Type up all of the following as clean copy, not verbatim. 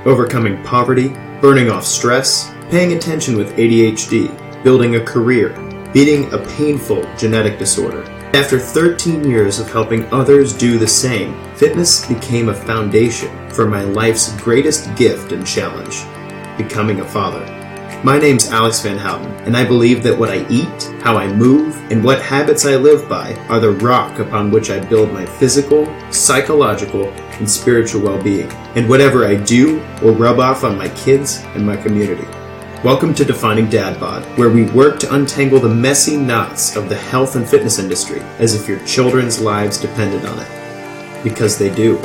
overcoming poverty, burning off stress, paying attention with ADHD, building a career, beating a painful genetic disorder. After 13 years of helping others do the same, fitness became a foundation for my life's greatest gift and challenge, becoming a father. My name's Alex Van Houten, and I believe that what I eat, how I move, and what habits I live by are the rock upon which I build my physical, psychological, and spiritual well-being, and whatever I do will rub off on my kids and my community. Welcome to Defining Dad Bod, where we work to untangle the messy knots of the health and fitness industry as if your children's lives depended on it. Because they do.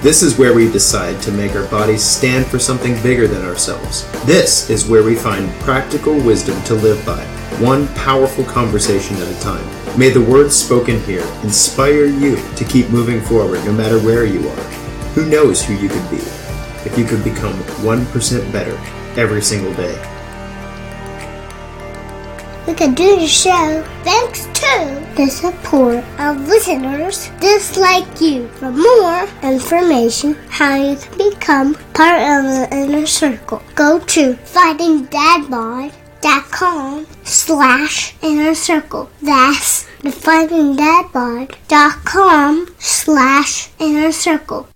This is where we decide to make our bodies stand for something bigger than ourselves. This is where we find practical wisdom to live by, one powerful conversation at a time. May the words spoken here inspire you to keep moving forward no matter where you are. Who knows who you could be if you could become 1% better every single day. We can do the show thanks to the support of listeners just like you. For more information how you can become part of the inner circle, go to findingdadbod.com/inner circle. That's findingdadbod.com/inner circle.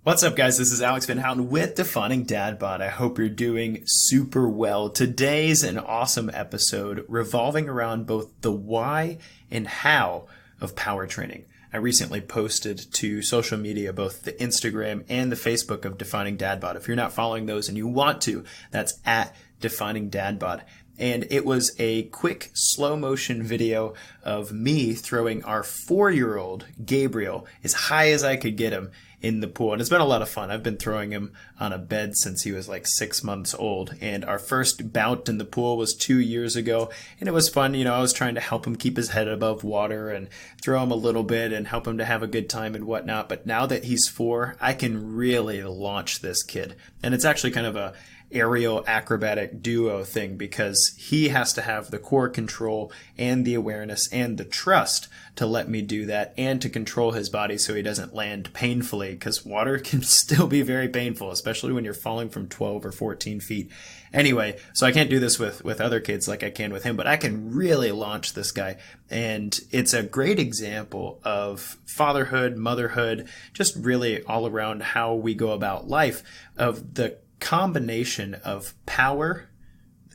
What's up, guys? This is Alex Van Houten with Defining Dad Bod. I hope you're doing super well. Today's an awesome episode revolving around both the why and how of power training. I recently posted to social media, both the Instagram and the Facebook of Defining Dad Bod. If you're not following those and you want to, that's at Defining Dad Bod. And it was a quick slow motion video of me throwing our 4-year-old Gabriel as high as I could get him in the pool. And it's been a lot of fun. I've been throwing him on a bed since he was like 6 months old. And our first bout in the pool was 2 years ago. And it was fun. You know, I was trying to help him keep his head above water and throw him a little bit and help him to have a good time and whatnot. But now that he's 4, I can really launch this kid. And it's actually kind of a aerial acrobatic duo thing because he has to have the core control and the awareness and the trust to let me do that and to control his body so he doesn't land painfully, because water can still be very painful, especially when you're falling from 12 or 14 feet. Anyway, so I can't do this with other kids like I can with him, but I can really launch this guy. And it's a great example of fatherhood, motherhood, just really all around how we go about life, of the combination of power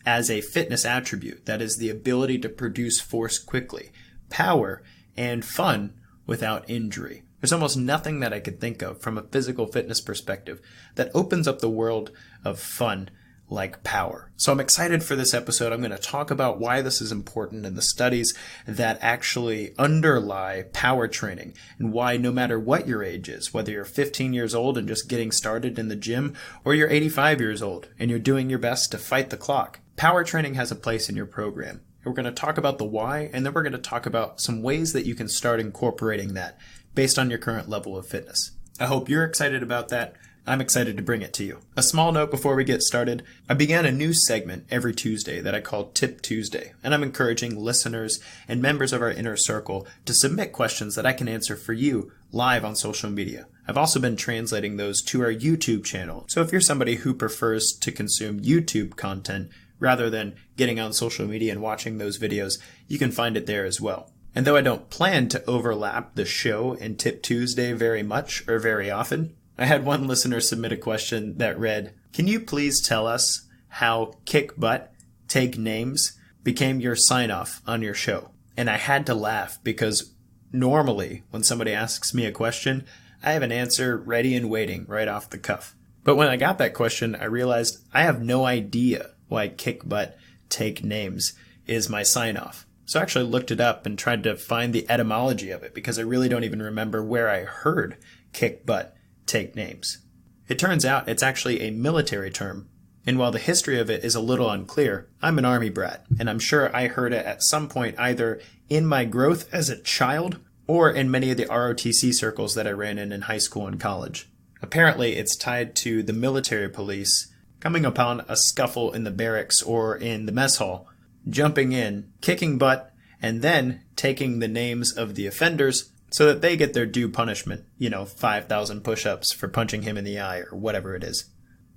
as a fitness attribute, that is the ability to produce force quickly, power, and fun without injury. There's almost nothing that I could think of from a physical fitness perspective that opens up the world of fun like power. So I'm excited for this episode. I'm going to talk about why this is important and the studies that actually underlie power training, and why no matter what your age is, whether you're 15 years old and just getting started in the gym, or you're 85 years old and you're doing your best to fight the clock, power training has a place in your program. And we're going to talk about the why, and then we're going to talk about some ways that you can start incorporating that based on your current level of fitness. I hope you're excited about that. I'm excited to bring it to you. A small note before we get started. I began a new segment every Tuesday that I call Tip Tuesday, and I'm encouraging listeners and members of our inner circle to submit questions that I can answer for you live on social media. I've also been translating those to our YouTube channel, so if you're somebody who prefers to consume YouTube content rather than getting on social media and watching those videos, you can find it there as well. And though I don't plan to overlap the show and Tip Tuesday very much or very often, I had one listener submit a question that read, "Can you please tell us how kick butt, take names became your sign-off on your show?" And I had to laugh because normally when somebody asks me a question, I have an answer ready and waiting right off the cuff. But when I got that question, I realized I have no idea why kick butt, take names is my sign-off. So I actually looked it up and tried to find the etymology of it, because I really don't even remember where I heard kick butt, take names. It turns out it's actually a military term, and while the history of it is a little unclear, I'm an Army brat, and I'm sure I heard it at some point either in my growth as a child or in many of the ROTC circles that I ran in high school and college. Apparently, it's tied to the military police coming upon a scuffle in the barracks or in the mess hall, jumping in, kicking butt, and then taking the names of the offenders so that they get their due punishment, 5,000 push-ups for punching him in the eye or whatever it is.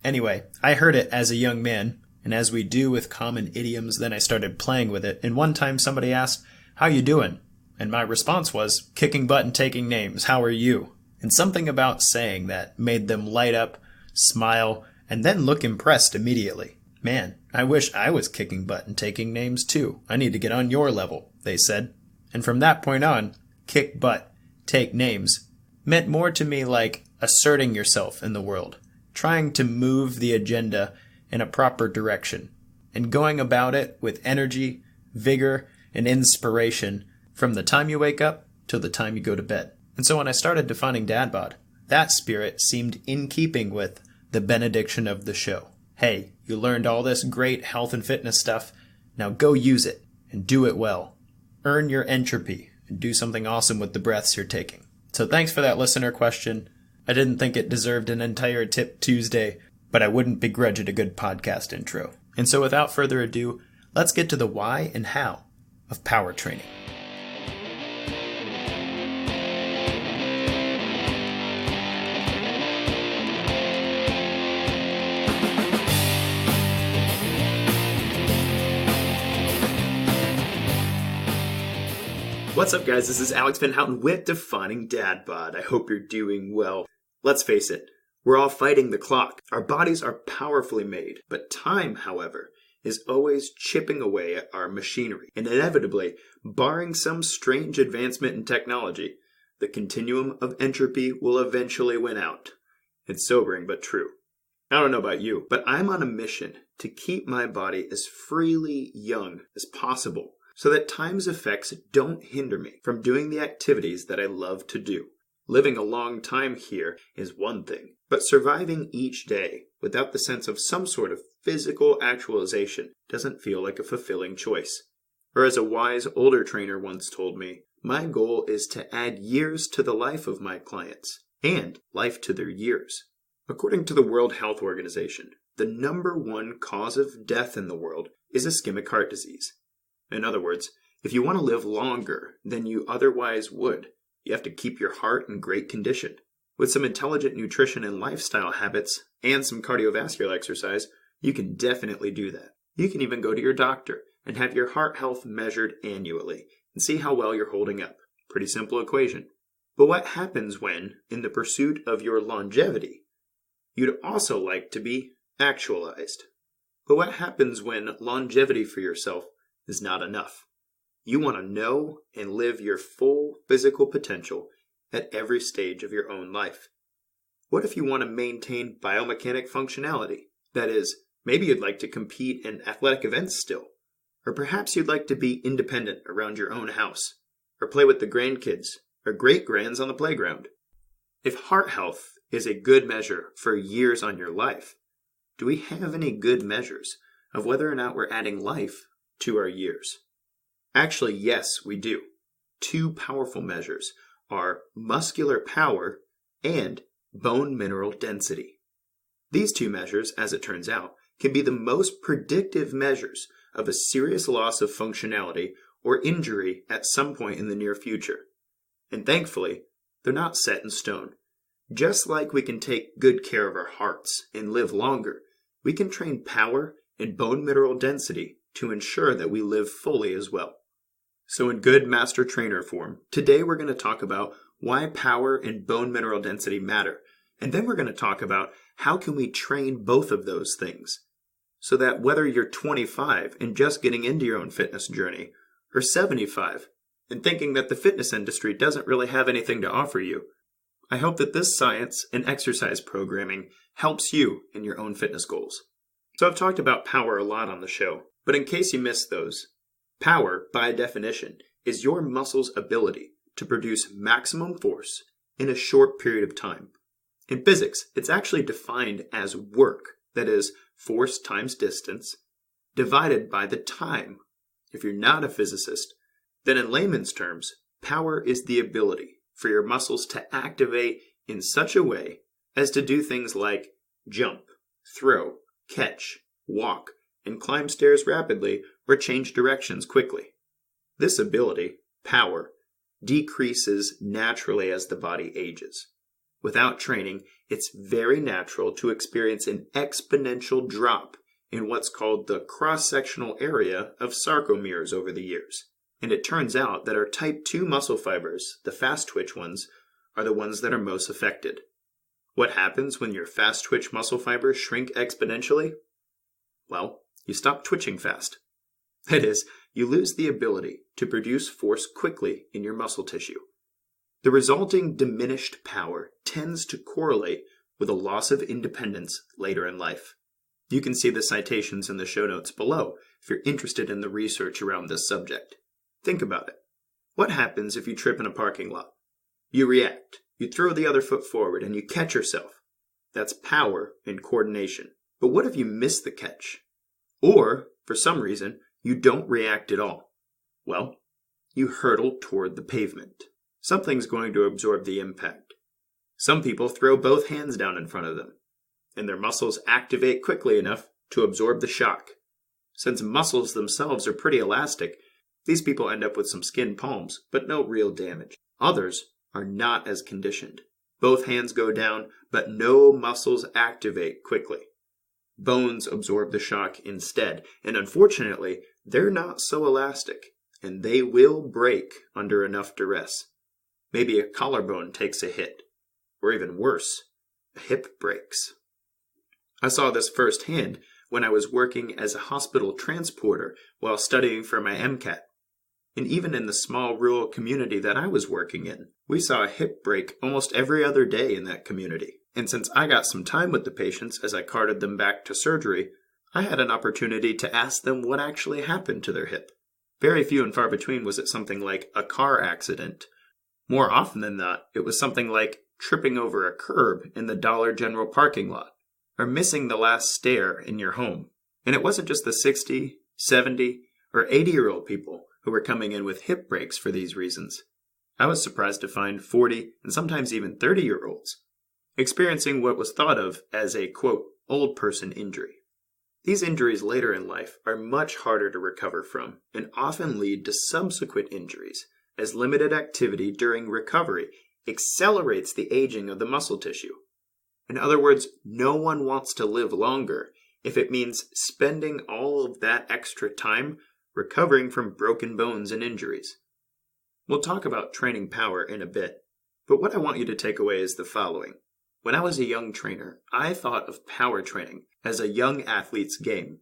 Anyway, I heard it as a young man, and as we do with common idioms, then I started playing with it, and one time somebody asked, "How you doing?" And my response was, "Kicking butt and taking names, how are you?" And something about saying that made them light up, smile, and then look impressed immediately. "Man, I wish I was kicking butt and taking names too. I need to get on your level," they said. And from that point on, kick butt, take names meant more to me like asserting yourself in the world, trying to move the agenda in a proper direction, and going about it with energy, vigor, and inspiration from the time you wake up till the time you go to bed. And so when I started defining dad bod, that spirit seemed in keeping with the benediction of the show. Hey, you learned all this great health and fitness stuff. Now go use it and do it well. Earn your entropy and do something awesome with the breaths you're taking. So thanks for that listener question. I didn't think it deserved an entire Tip Tuesday, but I wouldn't begrudge it a good podcast intro. And so without further ado, let's get to the why and how of power training. What's up, guys? This is Alex Van Houten with Defining Dad Bod. I hope you're doing well. Let's face it, we're all fighting the clock. Our bodies are powerfully made, but time, however, is always chipping away at our machinery. And inevitably, barring some strange advancement in technology, the continuum of entropy will eventually win out. It's sobering but true. I don't know about you, but I'm on a mission to keep my body as freely young as possible, so that time's effects don't hinder me from doing the activities that I love to do. Living a long time here is one thing, but surviving each day without the sense of some sort of physical actualization doesn't feel like a fulfilling choice. Or as a wise older trainer once told me, my goal is to add years to the life of my clients and life to their years. According to the World Health Organization, the number one cause of death in the world is ischemic heart disease. In other words, if you want to live longer than you otherwise would, you have to keep your heart in great condition. With some intelligent nutrition and lifestyle habits and some cardiovascular exercise, you can definitely do that. You can even go to your doctor and have your heart health measured annually and see how well you're holding up. Pretty simple equation. But what happens when, in the pursuit of your longevity, you'd also like to be actualized? But what happens when longevity for yourself is not enough? You want to know and live your full physical potential at every stage of your own life. What if you want to maintain biomechanic functionality? That is, maybe you'd like to compete in athletic events still. Or perhaps you'd like to be independent around your own house, or play with the grandkids or great-grands on the playground. If heart health is a good measure for years on your life, do we have any good measures of whether or not we're adding life to our years? Actually, yes, we do. Two powerful measures are muscular power and bone mineral density. These two measures, as it turns out, can be the most predictive measures of a serious loss of functionality or injury at some point in the near future. And thankfully, they're not set in stone. Just like we can take good care of our hearts and live longer, we can train power and bone mineral density to ensure that we live fully as well. So in good master trainer form, today we're going to talk about why power and bone mineral density matter. And then we're going to talk about how can we train both of those things so that whether you're 25 and just getting into your own fitness journey, or 75 and thinking that the fitness industry doesn't really have anything to offer you, I hope that this science and exercise programming helps you in your own fitness goals. So I've talked about power a lot on the show, but in case you missed those, power, by definition, is your muscle's ability to produce maximum force in a short period of time. In physics, it's actually defined as work, that is, force times distance, divided by the time. If you're not a physicist, then in layman's terms, power is the ability for your muscles to activate in such a way as to do things like jump, throw, catch, walk, and climb stairs rapidly or change directions quickly. This ability, power, decreases naturally as the body ages. Without training, it's very natural to experience an exponential drop in what's called the cross-sectional area of sarcomeres over the years. And it turns out that our type 2 muscle fibers, the fast twitch ones, are the ones that are most affected. What happens when your fast twitch muscle fibers shrink exponentially? Well, you stop twitching fast. That is, you lose the ability to produce force quickly in your muscle tissue. The resulting diminished power tends to correlate with a loss of independence later in life. You can see the citations in the show notes below if you're interested in the research around this subject. Think about it. What happens if you trip in a parking lot? You react. You throw the other foot forward and you catch yourself. That's power and coordination. But what if you miss the catch? Or, for some reason, you don't react at all? Well, you hurtle toward the pavement. Something's going to absorb the impact. Some people throw both hands down in front of them, and their muscles activate quickly enough to absorb the shock. Since muscles themselves are pretty elastic, these people end up with some skin palms, but no real damage. Others are not as conditioned. Both hands go down, but no muscles activate quickly. Bones absorb the shock instead, and unfortunately, they're not so elastic, and they will break under enough duress. Maybe a collarbone takes a hit, or even worse, a hip breaks. I saw this firsthand when I was working as a hospital transporter while studying for my MCAT. And even in the small rural community that I was working in, we saw a hip break almost every other day in that community. And since I got some time with the patients as I carted them back to surgery, I had an opportunity to ask them what actually happened to their hip. Very few and far between was it something like a car accident. More often than not, it was something like tripping over a curb in the Dollar General parking lot, or missing the last stair in your home. And it wasn't just the 60, 70, or 80-year-old people who were coming in with hip breaks for these reasons. I was surprised to find 40 and sometimes even 30-year-olds experiencing what was thought of as a, quote, old person injury. These injuries later in life are much harder to recover from and often lead to subsequent injuries, as limited activity during recovery accelerates the aging of the muscle tissue. In other words, no one wants to live longer if it means spending all of that extra time recovering from broken bones and injuries. We'll talk about training power in a bit, but what I want you to take away is the following. When I was a young trainer, I thought of power training as a young athlete's game.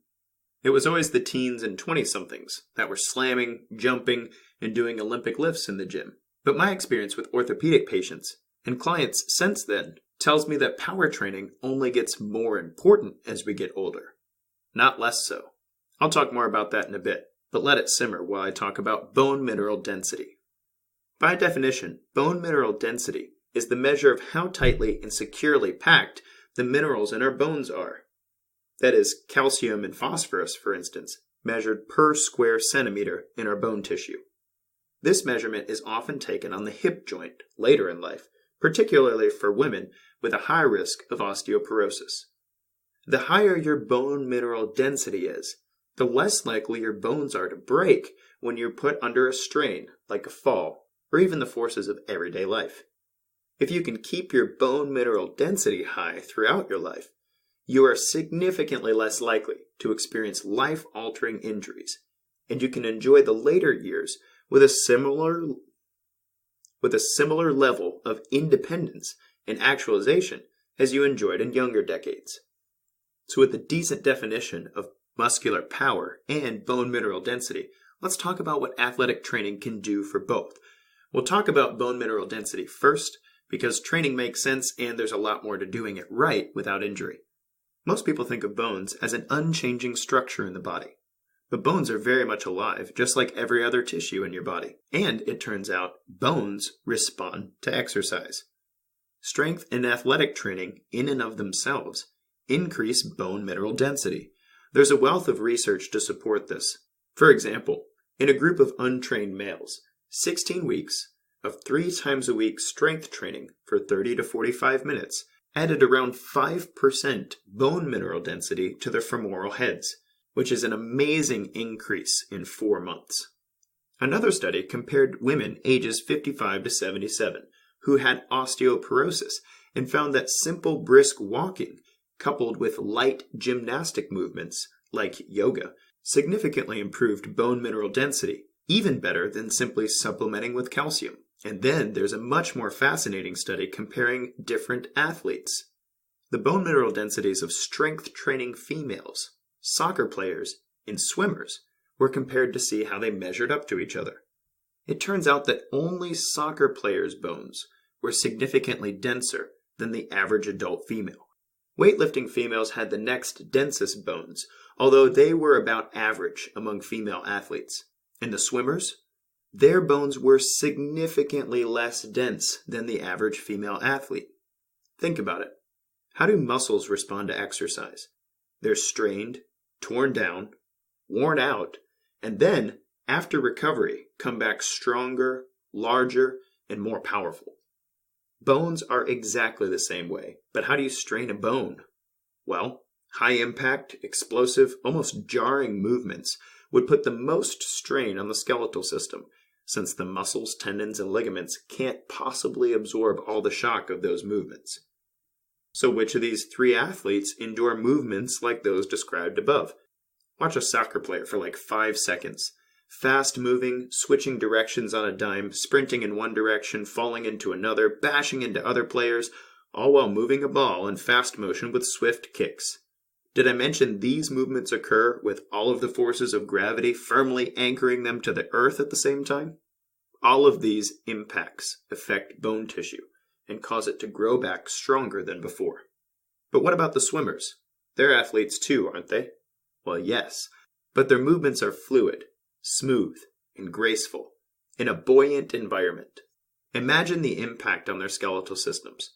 It was always the teens and 20-somethings that were slamming, jumping, and doing Olympic lifts in the gym. But my experience with orthopedic patients and clients since then tells me that power training only gets more important as we get older, not less so. I'll talk more about that in a bit, but let it simmer while I talk about bone mineral density. By definition, bone mineral density is the measure of how tightly and securely packed the minerals in our bones are. That is, calcium and phosphorus, for instance, measured per square centimeter in our bone tissue. This measurement is often taken on the hip joint later in life, particularly for women with a high risk of osteoporosis. The higher your bone mineral density is, the less likely your bones are to break when you're put under a strain, like a fall, or even the forces of everyday life. If you can keep your bone mineral density high throughout your life, you are significantly less likely to experience life-altering injuries, and you can enjoy the later years with a similar level of independence and actualization as you enjoyed in younger decades. So with a decent definition of muscular power and bone mineral density, let's talk about what athletic training can do for both. We'll talk about bone mineral density first, because training makes sense and there's a lot more to doing it right without injury. Most people think of bones as an unchanging structure in the body. But bones are very much alive, just like every other tissue in your body. And it turns out, bones respond to exercise. Strength and athletic training, in and of themselves, increase bone mineral density. There's a wealth of research to support this. For example, in a group of untrained males, 16 weeks of 3 times a week strength training for 30 to 45 minutes added around 5% bone mineral density to their femoral heads, which is an amazing increase in 4 months. Another study compared women ages 55 to 77 who had osteoporosis and found that simple brisk walking, coupled with light gymnastic movements like yoga, significantly improved bone mineral density, even better than simply supplementing with calcium. And then there's a much more fascinating study comparing different athletes. The bone mineral densities of strength training females, soccer players, and swimmers were compared to see how they measured up to each other. It turns out that only soccer players' bones were significantly denser than the average adult female. Weightlifting females had the next densest bones, although they were about average among female athletes. And the swimmers? Their bones were significantly less dense than the average female athlete. Think about it. How do muscles respond to exercise? They're strained, torn down, worn out, and then, after recovery, come back stronger, larger, and more powerful. Bones are exactly the same way, but how do you strain a bone? Well, high impact, explosive, almost jarring movements would put the most strain on the skeletal system, since the muscles, tendons, and ligaments can't possibly absorb all the shock of those movements. So which of these three athletes endure movements like those described above? Watch a soccer player for like 5 seconds. Fast moving, switching directions on a dime, sprinting in one direction, falling into another, bashing into other players, all while moving a ball in fast motion with swift kicks. Did I mention these movements occur with all of the forces of gravity firmly anchoring them to the earth at the same time? All of these impacts affect bone tissue and cause it to grow back stronger than before. But what about the swimmers? They're athletes too, aren't they? Well, yes, but their movements are fluid, smooth, and graceful in a buoyant environment. Imagine the impact on their skeletal systems.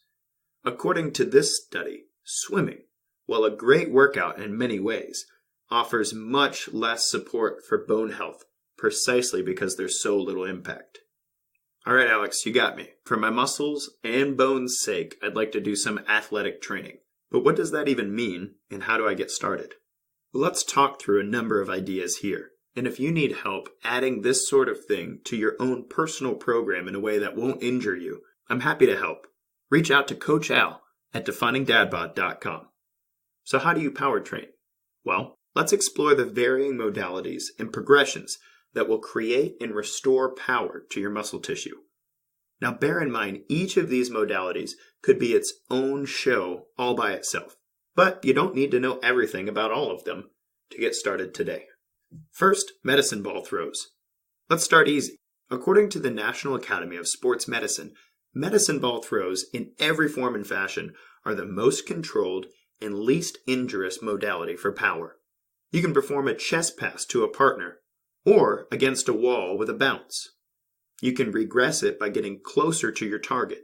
According to this study, swimming, while a great workout in many ways, offers much less support for bone health precisely because there's so little impact. All right, Alex, you got me. For my muscles and bones' sake, I'd like to do some athletic training. But what does that even mean, and how do I get started? Well, let's talk through a number of ideas here. And if you need help adding this sort of thing to your own personal program in a way that won't injure you, I'm happy to help. Reach out to Coach Al at definingdadbod.com. So how do you power train? Well, let's explore the varying modalities and progressions that will create and restore power to your muscle tissue. Now bear in mind, each of these modalities could be its own show all by itself, but you don't need to know everything about all of them to get started today. First, medicine ball throws. Let's start easy. According to the National Academy of Sports Medicine, medicine ball throws in every form and fashion are the most controlled and least injurious modality for power. You can perform a chest pass to a partner or against a wall with a bounce. You can regress it by getting closer to your target.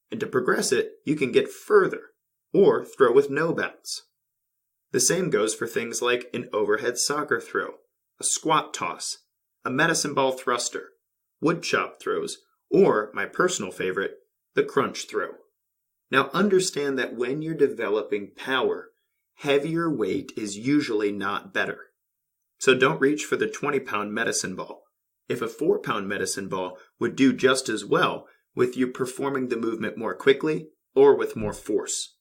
And to progress it, you can get further or throw with no bounce. The same goes for things like an overhead soccer throw, a squat toss, a medicine ball thruster, wood chop throws, or, my personal favorite, the crunch throw. Now understand that when you're developing power, heavier weight is usually not better. So don't reach for the 20-pound medicine ball. If a 4-pound medicine ball would do just as well with you performing the movement more quickly or with more force.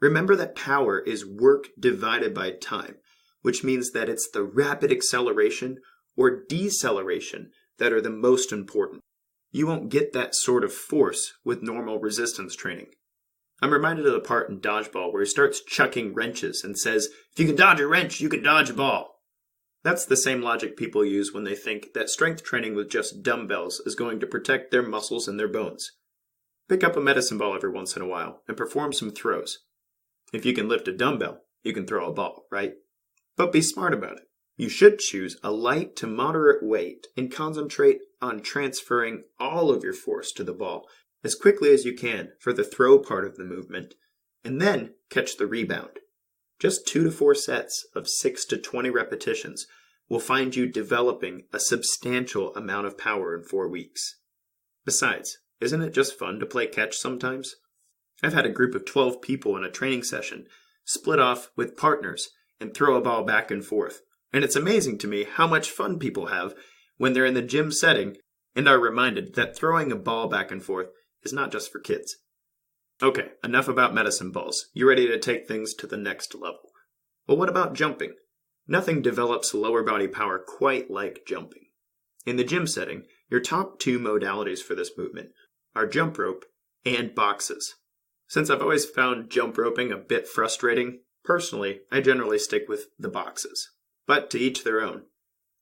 Remember that power is work divided by time, which means that it's the rapid acceleration or deceleration that are the most important. You won't get that sort of force with normal resistance training. I'm reminded of the part in Dodgeball where he starts chucking wrenches and says, if you can dodge a wrench, you can dodge a ball. That's the same logic people use when they think that strength training with just dumbbells is going to protect their muscles and their bones. Pick up a medicine ball every once in a while and perform some throws. If you can lift a dumbbell, you can throw a ball, right? But be smart about it. You should choose a light to moderate weight and concentrate on transferring all of your force to the ball as quickly as you can for the throw part of the movement, and then catch the rebound. Just 2 to 4 sets of 6 to 20 repetitions will find you developing a substantial amount of power in 4 weeks. Besides, isn't it just fun to play catch sometimes? I've had a group of 12 people in a training session split off with partners and throw a ball back and forth. And it's amazing to me how much fun people have when they're in the gym setting and are reminded that throwing a ball back and forth is not just for kids. Okay, enough about medicine balls. You ready to take things to the next level? Well, what about jumping? Nothing develops lower body power quite like jumping. In the gym setting, your top two modalities for this movement are jump rope and boxes. Since I've always found jump roping a bit frustrating, personally, I generally stick with the boxes. But to each their own.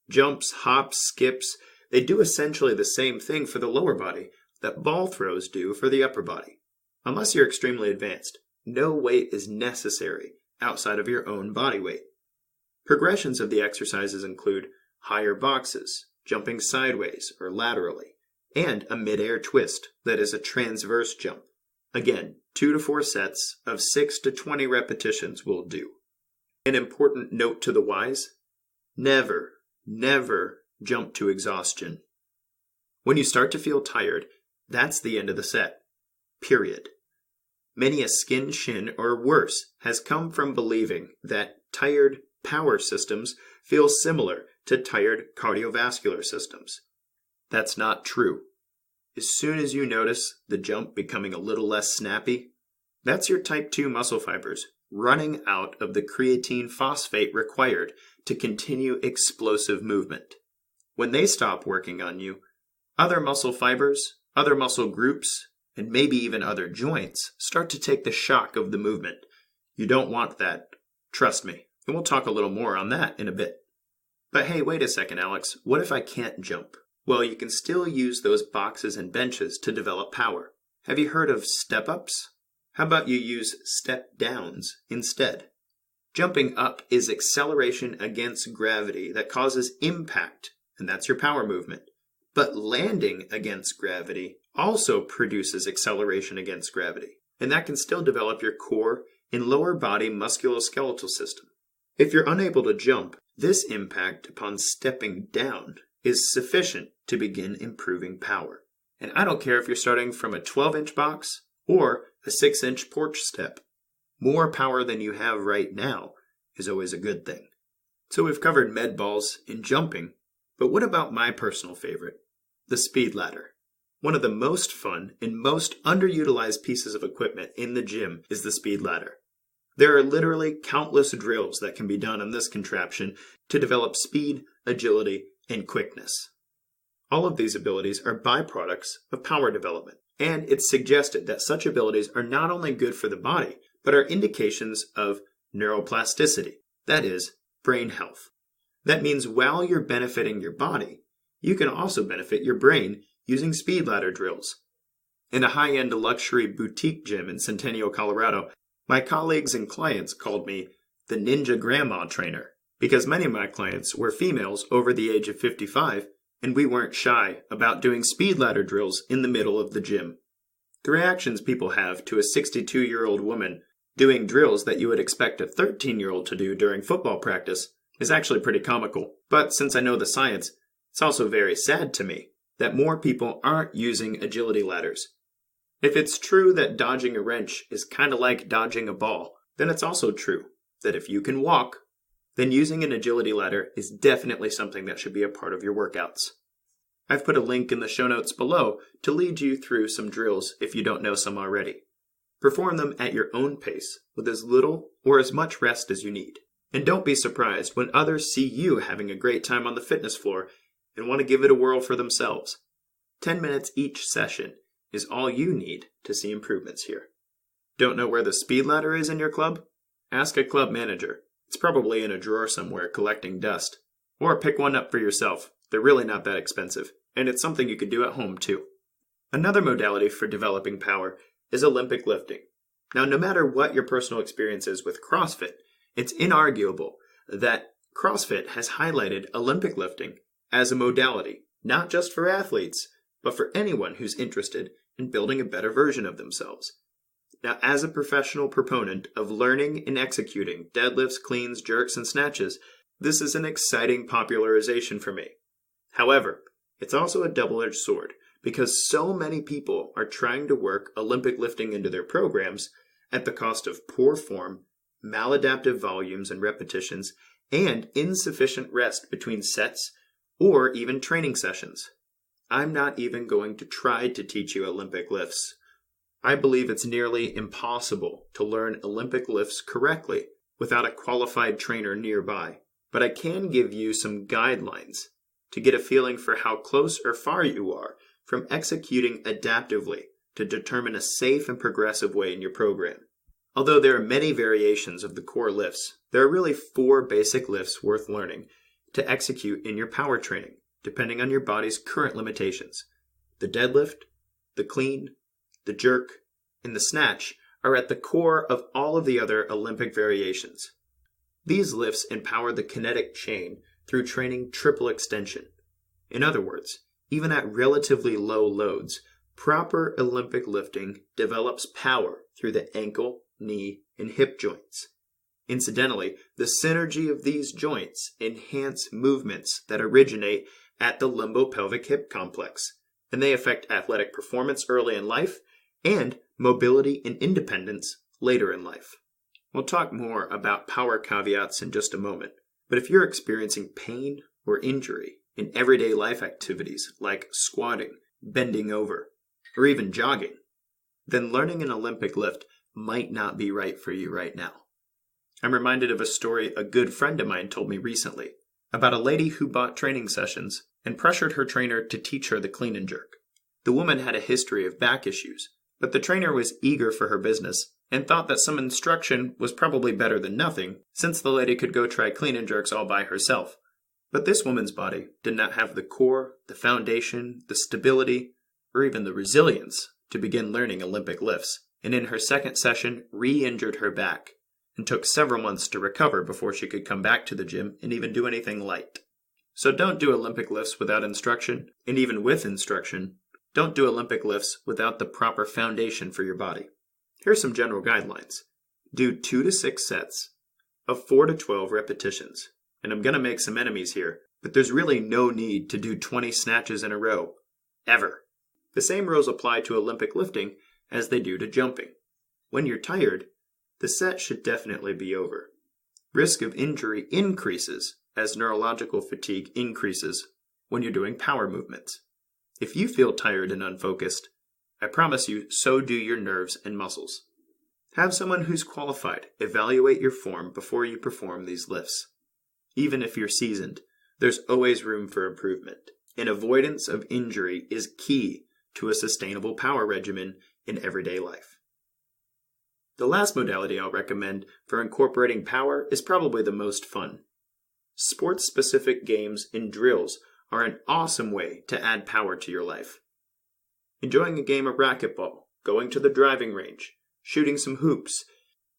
Jumps, hops, skips, they do essentially the same thing for the lower body that ball throws do for the upper body. Unless you're extremely advanced, no weight is necessary outside of your own body weight. Progressions of the exercises include higher boxes, jumping sideways or laterally, and a mid-air twist that is a transverse jump. Again, 2 to 4 sets of 6 to 20 repetitions will do. An important note to the wise: never jump to exhaustion. When you start to feel tired, that's the end of the set. Period. Many a skin shin or worse has come from believing that tired power systems feel similar to tired cardiovascular systems. That's not true. As soon as you notice the jump becoming a little less snappy, that's your type 2 muscle fibers running out of the creatine phosphate required to continue explosive movement. When they stop working on you, other muscle fibers, other muscle groups, and maybe even other joints start to take the shock of the movement. You don't want that. Trust me. And we'll talk a little more on that in a bit. But hey, wait a second, Alex. What if I can't jump? Well, you can still use those boxes and benches to develop power. Have you heard of step-ups? How about you use step-downs instead? Jumping up is acceleration against gravity that causes impact, and that's your power movement. But landing against gravity also produces acceleration against gravity, and that can still develop your core and lower body musculoskeletal system. If you're unable to jump, this impact upon stepping down is sufficient to begin improving power. And I don't care if you're starting from a 12-inch box or a 6-inch porch step. More power than you have right now is always a good thing. So we've covered med balls and jumping, but what about my personal favorite, the speed ladder? One of the most fun and most underutilized pieces of equipment in the gym is the speed ladder. There are literally countless drills that can be done on this contraption to develop speed, agility, and quickness. All of these abilities are byproducts of power development, and it's suggested that such abilities are not only good for the body, but are indications of neuroplasticity, that is, brain health. That means while you're benefiting your body, you can also benefit your brain using speed ladder drills. In a high-end luxury boutique gym in Centennial, Colorado, my colleagues and clients called me the Ninja Grandma Trainer, because many of my clients were females over the age of 55, and we weren't shy about doing speed ladder drills in the middle of the gym. The reactions people have to a 62-year-old woman doing drills that you would expect a 13-year-old to do during football practice is actually pretty comical. But since I know the science, it's also very sad to me that more people aren't using agility ladders. If it's true that dodging a wrench is kind of like dodging a ball, then it's also true that if you can walk, then using an agility ladder is definitely something that should be a part of your workouts. I've put a link in the show notes below to lead you through some drills if you don't know some already. Perform them at your own pace with as little or as much rest as you need. And don't be surprised when others see you having a great time on the fitness floor and want to give it a whirl for themselves. 10 minutes each session is all you need to see improvements here. Don't know where the speed ladder is in your club? Ask a club manager. It's probably in a drawer somewhere collecting dust. Or pick one up for yourself. They're really not that expensive, and it's something you could do at home too. Another modality for developing power is Olympic lifting. Now, no matter what your personal experience is with CrossFit, it's inarguable that CrossFit has highlighted Olympic lifting as a modality, not just for athletes, but for anyone who's interested in building a better version of themselves. Now, as a professional proponent of learning and executing deadlifts, cleans, jerks, and snatches, this is an exciting popularization for me. However, it's also a double-edged sword because so many people are trying to work Olympic lifting into their programs at the cost of poor form, maladaptive volumes and repetitions, and insufficient rest between sets or even training sessions. I'm not even going to try to teach you Olympic lifts. I believe it's nearly impossible to learn Olympic lifts correctly without a qualified trainer nearby. But I can give you some guidelines to get a feeling for how close or far you are from executing adaptively to determine a safe and progressive way in your program. Although there are many variations of the core lifts, there are really 4 basic lifts worth learning to execute in your power training, depending on your body's current limitations. The deadlift, the clean, the jerk, and the snatch are at the core of all of the other Olympic variations. These lifts empower the kinetic chain through training triple extension. In other words, even at relatively low loads, proper Olympic lifting develops power through the ankle, knee, and hip joints. Incidentally, the synergy of these joints enhance movements that originate at the lumbopelvic hip complex, and they affect athletic performance early in life and mobility and independence later in life. We'll talk more about power caveats in just a moment, but if you're experiencing pain or injury in everyday life activities like squatting, bending over, or even jogging, then learning an Olympic lift might not be right for you right now. I'm reminded of a story a good friend of mine told me recently about a lady who bought training sessions and pressured her trainer to teach her the clean and jerk. The woman had a history of back issues, but the trainer was eager for her business and thought that some instruction was probably better than nothing, since the lady could go try clean and jerks all by herself. But this woman's body did not have the core, the foundation, the stability, or even the resilience to begin learning Olympic lifts, and in her second session re-injured her back, and took several months to recover before she could come back to the gym and even do anything light. So don't do Olympic lifts without instruction, and even with instruction, don't do Olympic lifts without the proper foundation for your body. Here's some general guidelines. Do 2 to 6 sets of 4 to 12 repetitions. And I'm going to make some enemies here, but there's really no need to do 20 snatches in a row, ever. The same rules apply to Olympic lifting as they do to jumping. When you're tired, the set should definitely be over. Risk of injury increases as neurological fatigue increases when you're doing power movements. If you feel tired and unfocused, I promise you, so do your nerves and muscles. Have someone who's qualified evaluate your form before you perform these lifts. Even if you're seasoned, there's always room for improvement, and avoidance of injury is key to a sustainable power regimen in everyday life. The last modality I'll recommend for incorporating power is probably the most fun. Sports-specific games and drills are an awesome way to add power to your life. Enjoying a game of racquetball, going to the driving range, shooting some hoops,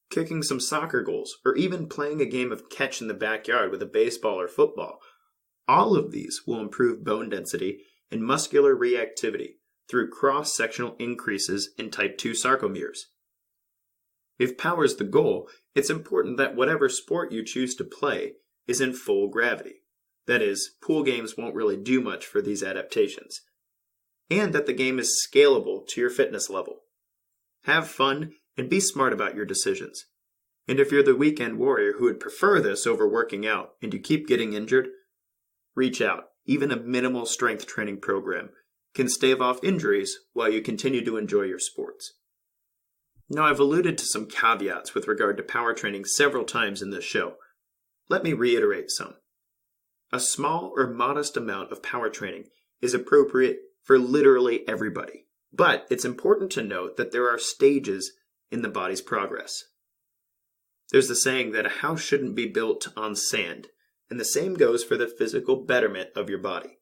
kicking some soccer goals, or even playing a game of catch in the backyard with a baseball or football. All of these will improve bone density and muscular reactivity through cross-sectional increases in type 2 sarcomeres. If power is the goal, it's important that whatever sport you choose to play is in full gravity. That is, pool games won't really do much for these adaptations. And that the game is scalable to your fitness level. Have fun and be smart about your decisions. And if you're the weekend warrior who would prefer this over working out and you keep getting injured, reach out. Even a minimal strength training program can stave off injuries while you continue to enjoy your sports. Now, I've alluded to some caveats with regard to power training several times in this show. Let me reiterate some. A small or modest amount of power training is appropriate for literally everybody. But it's important to note that there are stages in the body's progress. There's the saying that a house shouldn't be built on sand, and the same goes for the physical betterment of your body.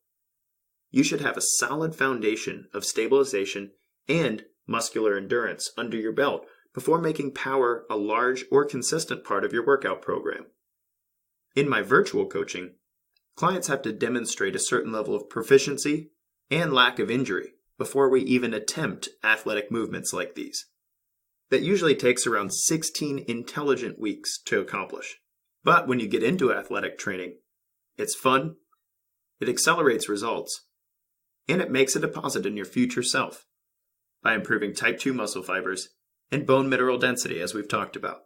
You should have a solid foundation of stabilization and muscular endurance under your belt before making power a large or consistent part of your workout program. In my virtual coaching, clients have to demonstrate a certain level of proficiency and lack of injury before we even attempt athletic movements like these. That usually takes around 16 intelligent weeks to accomplish. But when you get into athletic training, it's fun, it accelerates results, and it makes a deposit in your future self by improving type 2 muscle fibers and bone mineral density, as we've talked about.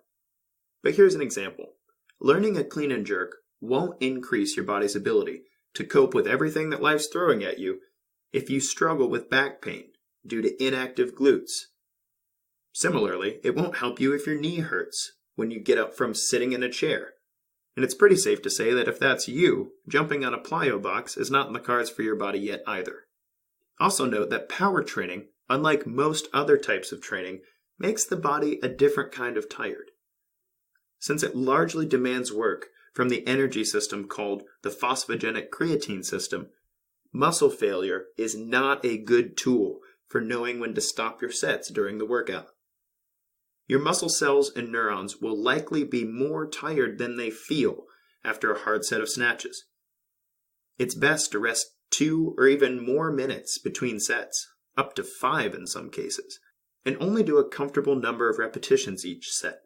But here's an example. Learning a clean and jerk won't increase your body's ability to cope with everything that life's throwing at you if you struggle with back pain due to inactive glutes. Similarly, it won't help you if your knee hurts when you get up from sitting in a chair. And it's pretty safe to say that if that's you, jumping on a plyo box is not in the cards for your body yet either. Also note that power training, unlike most other types of training, makes the body a different kind of tired. Since it largely demands work from the energy system called the phosphogenic creatine system, muscle failure is not a good tool for knowing when to stop your sets during the workout. Your muscle cells and neurons will likely be more tired than they feel after a hard set of snatches. It's best to rest 2 or even more minutes between sets, up to 5 in some cases, and only do a comfortable number of repetitions each set.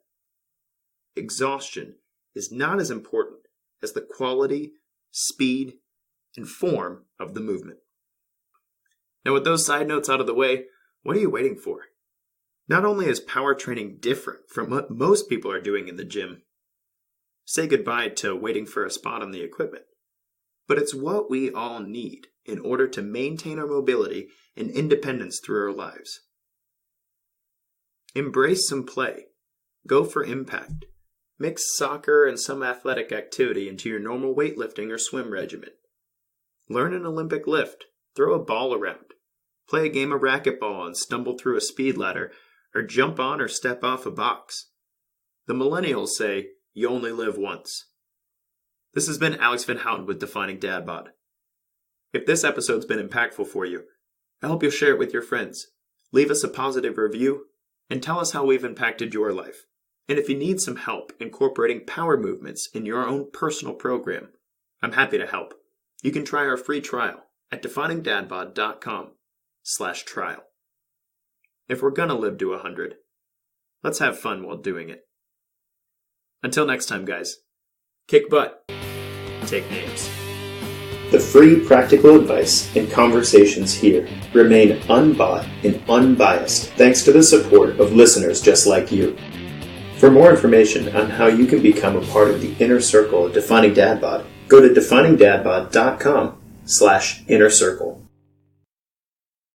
Exhaustion is not as important as the quality, speed, and form of the movement. Now, with those side notes out of the way, what are you waiting for? Not only is power training different from what most people are doing in the gym, say goodbye to waiting for a spot on the equipment, but it's what we all need in order to maintain our mobility and independence through our lives. Embrace some play. Go for impact. Mix soccer and some athletic activity into your normal weightlifting or swim regimen. Learn an Olympic lift. Throw a ball around. Play a game of racquetball and stumble through a speed ladder, or jump on or step off a box. The millennials say, you only live once. This has been Alex Van Houten with Defining Dad Bod. If this episode's been impactful for you, I hope you'll share it with your friends. Leave us a positive review, and tell us how we've impacted your life. And if you need some help incorporating power movements in your own personal program, I'm happy to help. You can try our free trial at definingdadbod.com/trial. If we're gonna live to 100, let's have fun while doing it. Until next time, guys, kick butt, take names. The free practical advice and conversations here remain unbought and unbiased thanks to the support of listeners just like you. For more information on how you can become a part of the inner circle of Defining Dad Bod, go to definingdadbod.com/inner circle.